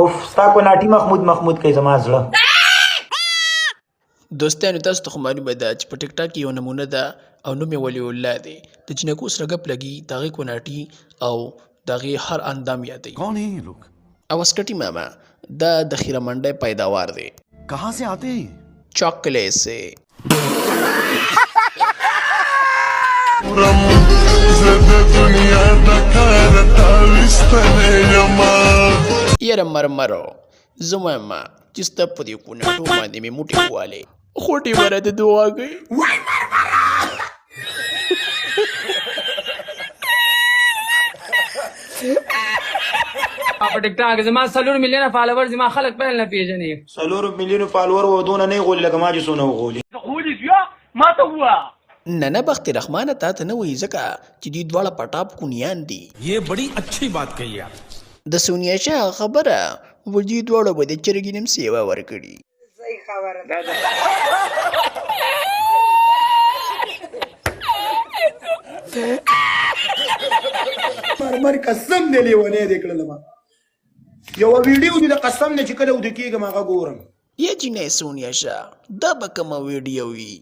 اوف ستا کو ناټي محمود کوي زما زړه. دوستانو تاسو ته خو معلومه ده چې په ټیک ټاک یو نمونه ده او نوم یې ولی الله دی. د جنکو سره ګپ لګي د هغې کوناټي او د هغې هر اندام یادوي. कौन है ये लोग؟ او اسکټي ماما دا د خیره منډی پیداوار دی. कहाँ से आते हैं? چاکلیٹ سے یاره مرمرو زه وایم چې ستا په دې کوناټو باندې مې موټې والې خوټې به راته دعا کوي. په ټیک ټاک زما 4 میلیونه فالوور زما خلک پیل نه پیژني. 4 میلیونه فالوور و دونه نه غولي لکه ما چې سونه غولي. غولي بیا ما ته ووا نه بخت رحمانه تا ته نه وایي ځکه چې دوی دواړه پټاپ کونیان دي. ये बड़ी अच्छी बात कही आप. د سونیا شاه خبره و دوی دواړه به د چرګې نیم سیوا ورکړي. صحیح خبره مرمر قسم دی لیونی دی کړل ما یو ویډیو دی د قسم نه چې کله ود کېږم هغه ګورم. یا جنې سونیا شاه دا به کومه ویډیو وي؟